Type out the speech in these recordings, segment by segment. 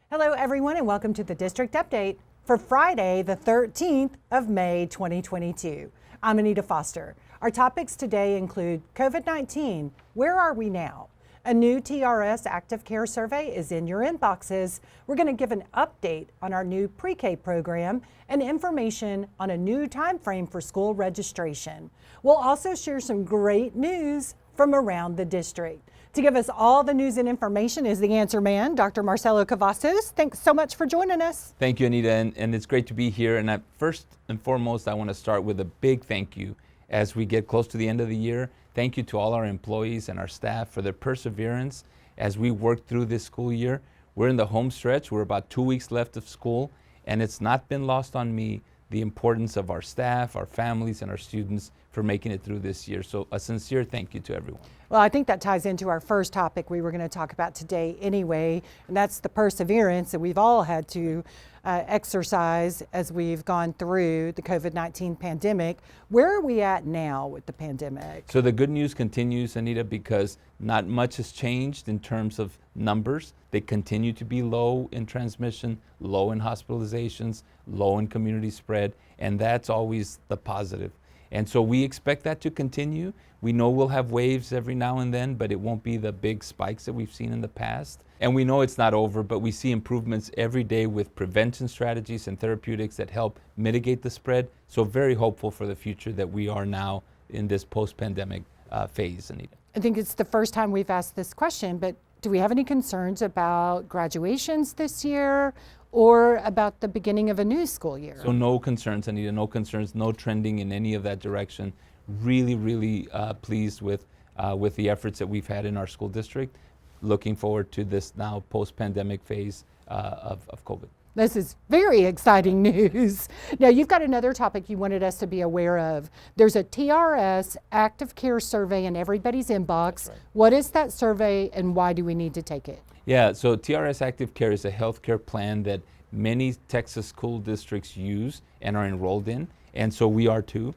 Hello everyone and welcome to the District Update for Friday the 13th of May 2022. I'm Anita Foster. Our topics today include COVID-19, where are we now? A new TRS ActiveCare Survey is in your inboxes. We're going to give an update on our new pre-K program and information on a new time frame for school registration. We'll also share some great news from around the district. To give us all the news and information is the answer man, Dr. Marcelo Cavazos. Thanks so much for joining us. Thank you, Anita, and it's great to be here. And first and foremost, I want to start with a big thank you as we get close to the end of the year. Thank you to all our employees and our staff for their perseverance as we work through this school year. We're in the home stretch. We're about 2 weeks left of school, and it's not been lost on me the importance of our staff, our families, and our students for making it through this year. So a sincere thank you to everyone. Well, I think that ties into our first topic we were going to talk about today anyway, and that's the perseverance that we've all had to exercise as we've gone through the COVID-19 pandemic. Where are we at now with the pandemic? So the good news continues, Anita, because not much has changed in terms of numbers. They continue to be low in transmission, low in hospitalizations, low in community spread, and that's always the positive. And so we expect that to continue. We know we'll have waves every now and then, but it won't be the big spikes that we've seen in the past. And we know it's not over, but we see improvements every day with prevention strategies and therapeutics that help mitigate the spread. So very hopeful for the future that we are now in this post-pandemic phase, Anita. I think it's the first time we've asked this question, but do we have any concerns about graduations this year or about the beginning of a new school year? So no concerns, Anita, no concerns, no trending in any of that direction. Really pleased with the efforts that we've had in our school district. Looking forward to this now post-pandemic phase of COVID. This is very exciting news. Now, you've got another topic you wanted us to be aware of. There's a TRS ActiveCare Survey in everybody's inbox. Right. What is that survey and why do we need to take it? Yeah, so TRS ActiveCare is a healthcare plan that many Texas school districts use and are enrolled in, and so we are too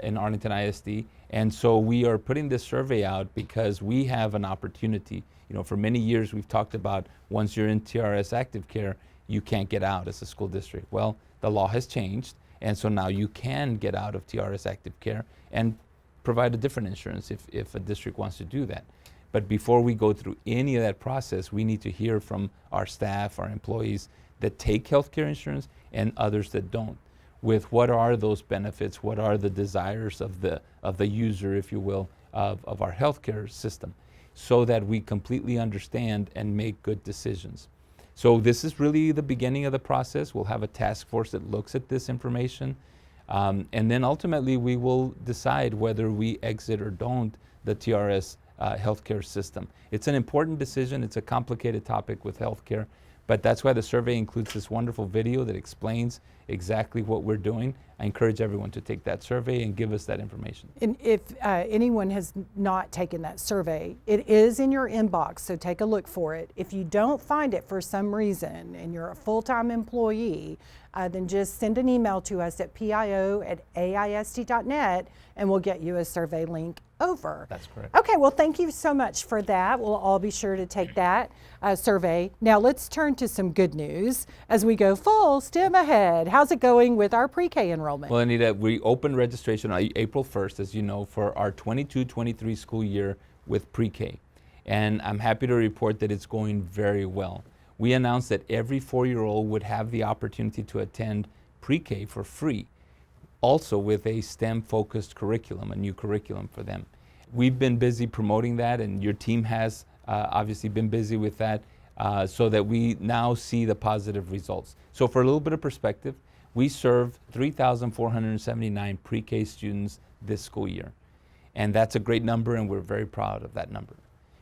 in Arlington ISD. And so we are putting this survey out because we have an opportunity. You know, for many years we've talked about once you're in TRS ActiveCare, you can't get out as a school district. Well, the law has changed, and so now you can get out of TRS ActiveCare and provide a different insurance if a district wants to do that. But before we go through any of that process, we need to hear from our staff, our employees that take healthcare insurance and others that don't. With what are those benefits, what are the desires of the user, if you will, of our healthcare system, so that we completely understand and make good decisions. So this is really the beginning of the process. We'll have a task force that looks at this information, and then ultimately we will decide whether we exit or don't the TRS healthcare system. It's an important decision. It's a complicated topic with healthcare, but that's why the survey includes this wonderful video that explains exactly what we're doing. I encourage everyone to take that survey and give us that information. And if anyone has not taken that survey, it is in your inbox, so take a look for it. If you don't find it for some reason and you're a full-time employee, then just send an email to us at pio@aisd.net and we'll get you a survey link over. That's correct. Okay, well, thank you so much for that. We'll all be sure to take that survey. Now let's turn to some good news as we go full STEM ahead. How's it going with our pre-K enrollment? Well, Anita, we opened registration on April 1st, as you know, for our 22-23 school year with pre-K. And I'm happy to report that it's going very well. We announced that every 4-year-old would have the opportunity to attend pre-K for free, also with a STEM-focused curriculum, a new curriculum for them. We've been busy promoting that, and your team has obviously been busy with that, so that we now see the positive results. So for a little bit of perspective, we serve 3,479 pre-K students this school year. And that's a great number, and we're very proud of that number.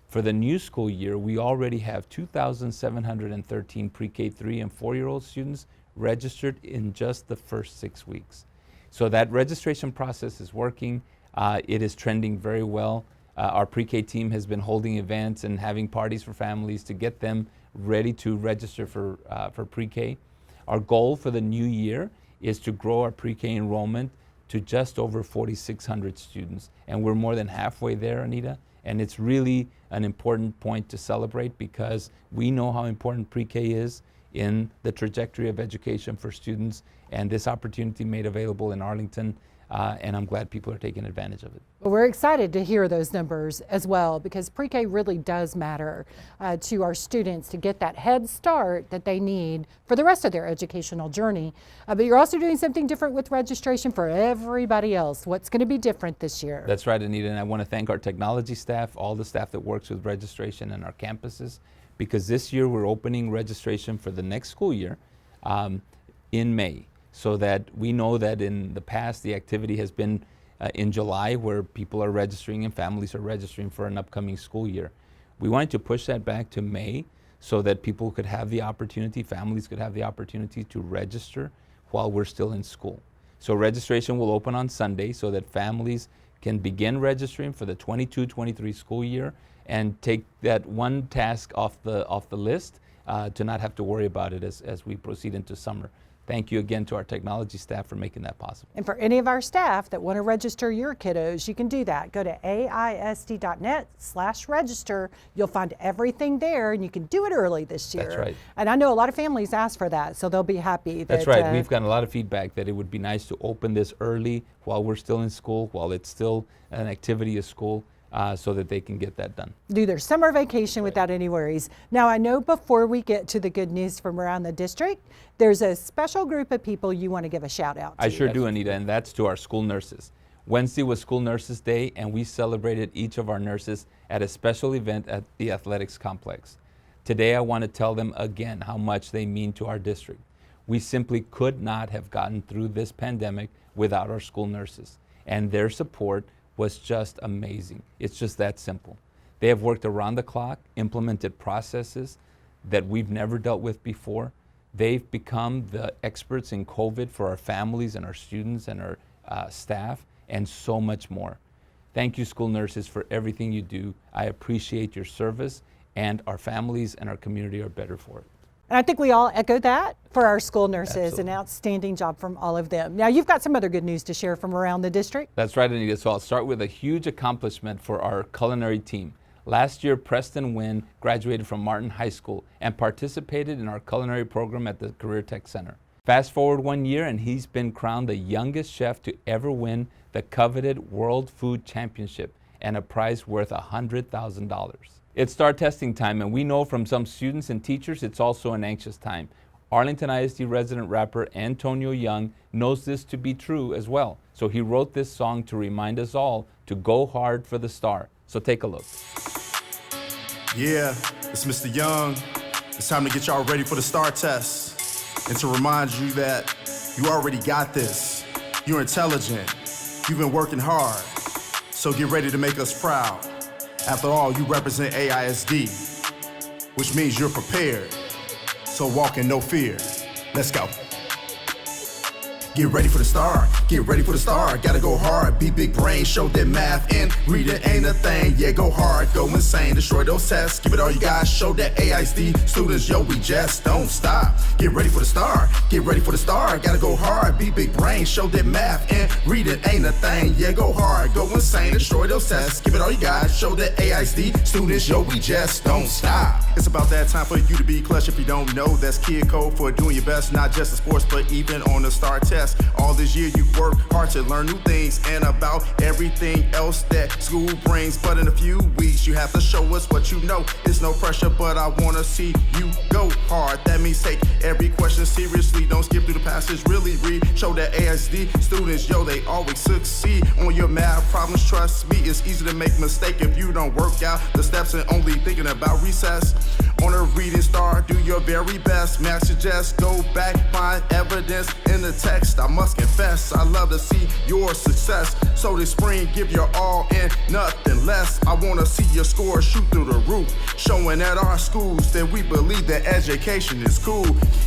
For the new school year, we already have 2,713 pre-K 3 and 4-year-old students registered in just the first 6 weeks. So that registration process is working. It is trending very well. Our pre-K team has been holding events and having parties for families to get them ready to register for pre-K. Our goal for the new year is to grow our pre-K enrollment to just over 4,600 students. And we're more than halfway there, Anita. And it's really an important point to celebrate because we know how important pre-K is in the trajectory of education for students, and this opportunity made available in Arlington, and I'm glad people are taking advantage of it. Well, we're excited to hear those numbers as well, because pre-K really does matter to our students to get that head start that they need for the rest of their educational journey. But you're also doing something different with registration for everybody else. What's going to be different this year? That's right, Anita, and I want to thank our technology staff, all the staff that works with registration in our campuses, because this year we're opening registration for the next school year in May, so that we know that in the past the activity has been in July, where people are registering and families are registering for an upcoming school year. We wanted to push that back to May so that people could have the opportunity, families could have the opportunity to register while we're still in school. So registration will open on Sunday so that families can begin registering for the 22-23 school year and take that one task off the list to not have to worry about it as we proceed into summer. Thank you again to our technology staff for making that possible. And for any of our staff that want to register your kiddos, you can do that. Go to AISD.net/register. You'll find everything there, and you can do it early this year. That's right. And I know a lot of families ask for that, so they'll be happy. That's right. We've gotten a lot of feedback that it would be nice to open this early while we're still in school, while it's still an activity of school, so that they can get that done. Do their summer vacation without any worries. Now, I know before we get to the good news from around the district, there's a special group of people you want to give a shout out to. I sure do, Anita, and that's to our school nurses. Wednesday was School Nurses Day, and we celebrated each of our nurses at a special event at the athletics complex. Today, I want to tell them again how much they mean to our district. We simply could not have gotten through this pandemic without our school nurses, and their support was just amazing. It's just that simple. They have worked around the clock, implemented processes that we've never dealt with before. They've become the experts in COVID for our families and our students and our staff, and so much more. Thank you, school nurses, for everything you do. I appreciate your service, and our families and our community are better for it. And I think we all echo that for our school nurses. Absolutely. An outstanding job from all of them. Now, you've got some other good news to share from around the district. That's right, Anita. So I'll start with a huge accomplishment for our culinary team. Last year, Preston Wynn graduated from Martin High School and participated in our culinary program at the Career Tech Center. Fast forward 1 year, and he's been crowned the youngest chef to ever win the coveted World Food Championship and a prize worth $100,000. It's STAAR testing time, and we know from some students and teachers it's also an anxious time. Arlington ISD resident rapper Antonio Young knows this to be true as well. So he wrote this song to remind us all to go hard for the STAAR. So take a look. Yeah, it's Mr. Young. It's time to get y'all ready for the STAAR test. And to remind you that you already got this. You're intelligent. You've been working hard. So get ready to make us proud. After all, you represent AISD, which means you're prepared. So walk in no fear. Let's go. Get ready for the STAAR. Get ready for the STAAR. Gotta go hard. Be big brain. Show that math and reading ain't a thing. Yeah, go hard. Go insane. Destroy those tests. Give it all you got. Show that AISD students, yo, we just don't stop. Get ready for the STAAR. Get ready for the STAAR. Gotta go hard. Be big brain. Show that math and reading ain't a thing. Yeah, go hard. Go insane. Destroy those tests. Give it all you got. Show that AISD students, yo, we just don't stop. It's about that time for you to be clutch. If you don't know, that's kid code for doing your best, not just in sports, but even on the STAAR test. All this year you work hard to learn new things and about everything else that school brings. But in a few weeks you have to show us what you know. It's no pressure, but I wanna see you go hard. That means take every question seriously. Don't skip through the passage, really read. Show that AISD students, yo, they always succeed on your math problems. Trust me, it's easy to make mistake if you don't work out the steps and only thinking about recess. On a reading STAAR, do your very best. Max suggests go back, find evidence in the text. I must confess, I love to see your success. So this spring, give your all and nothing less. I wanna see your scores shoot through the roof, showing at our schools that we believe that education is cool.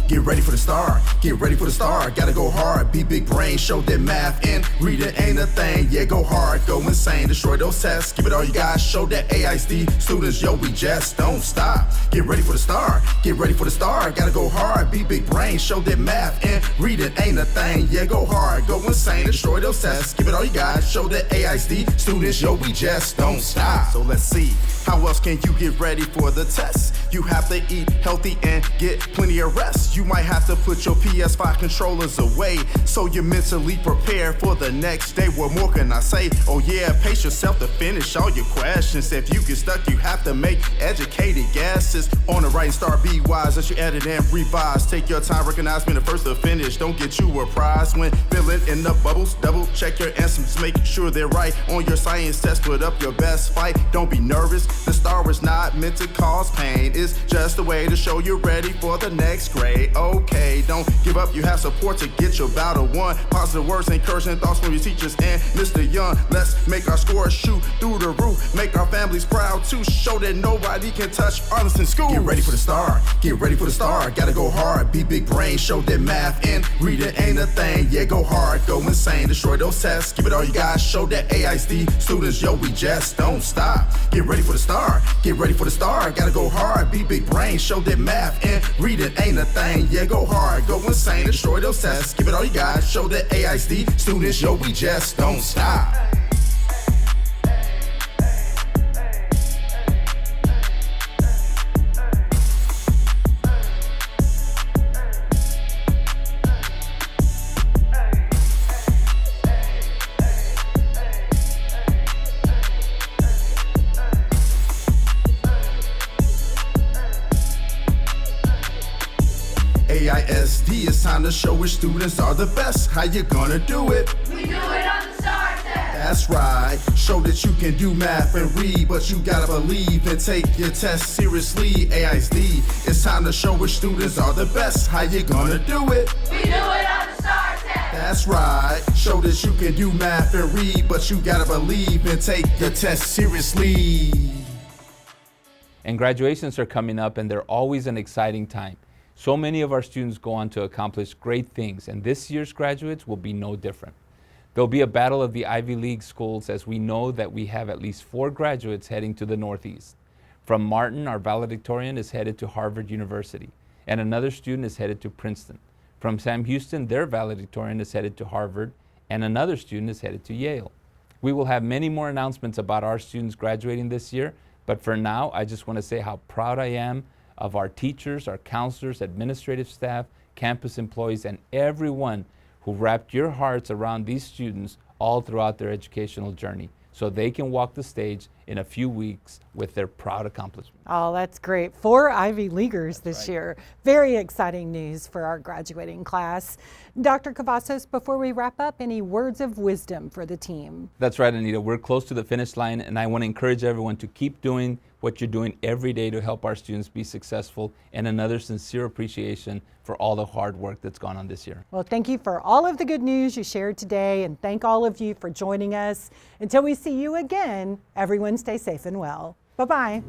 Get ready for the STAAR. Get ready for the STAAR. Gotta go hard. Be big brain. Show that math and reading ain't a thing. Yeah, go hard. Go insane. Destroy those tests. Give it all you got. Show that AISD students, yo, we just don't stop. Get Get ready for the STAAR. Get ready for the STAAR. Gotta go hard. Be big brain. Show that math and reading ain't a thing. Yeah, go hard. Go insane. Destroy those tests. Give it all you got. Show that AISD students, yo, we just don't stop. So let's see. How else can you get ready for the test? You have to eat healthy and get plenty of rest. You might have to put your PS5 controllers away so you're mentally prepared for the next day. What more can I say? Oh yeah, pace yourself to finish all your questions. If you get stuck, you have to make educated guesses. On the right and start, be wise as you edit and revise. Take your time, recognize being the first to finish. Don't get you a prize when filling in the bubbles. Double check your answers, make sure they're right. On your science test, put up your best fight. Don't be nervous. The STAAR is not meant to cause pain. It's just a way to show you're ready for the next grade. Okay, don't give up. You have support to get your battle won. Positive words, encouraging thoughts from your teachers and Mr. Young. Let's make our scores shoot through the roof. Make our families proud to show that nobody can touch Arlington School. Get ready for the STAAR. Get ready for the STAAR. Gotta go hard. Be big brain. Show that math and reading ain't a thing. Yeah, go hard. Go insane. Destroy those tests. Give it all you got. Show that AISD students, yo, we just don't stop. Get ready for the STAAR. Get ready for the STAAR. Gotta go hard. Be big brain. Show that math and reading ain't a thing. Yeah, go hard. Go insane. Destroy those tests. Give it all you got. Show that AISD students, yo, we just don't stop. AISD, it's time to show which students are the best. How you gonna do it? We do it on the STAAR test. That's right. Show that you can do math and read, but you gotta believe and take your test seriously. AISD, it's time to show which students are the best. How you gonna do it? We do it on the STAAR test. That's right. Show that you can do math and read, but you gotta believe and take your test seriously. And graduations are coming up, and they're always an exciting time. So many of our students go on to accomplish great things, and this year's graduates will be no different. There'll be a battle of the Ivy League schools, as we know that we have at least 4 graduates heading to the Northeast. From Martin, our valedictorian is headed to Harvard University, and another student is headed to Princeton. From Sam Houston, their valedictorian is headed to Harvard, and another student is headed to Yale. We will have many more announcements about our students graduating this year, but for now, I just want to say how proud I am of our teachers, our counselors, administrative staff, campus employees, and everyone who wrapped your hearts around these students all throughout their educational journey, so they can walk the stage in a few weeks with their proud accomplishment. Oh, that's great. 4 Ivy Leaguers this year. Very exciting news for our graduating class. Dr. Cavazos, before we wrap up, any words of wisdom for the team? That's right, Anita. We're close to the finish line, and I want to encourage everyone to keep doing what you're doing every day to help our students be successful, and another sincere appreciation for all the hard work that's gone on this year. Well, thank you for all of the good news you shared today, and thank all of you for joining us. Until we see you again, everyone stay safe and well. Bye-bye.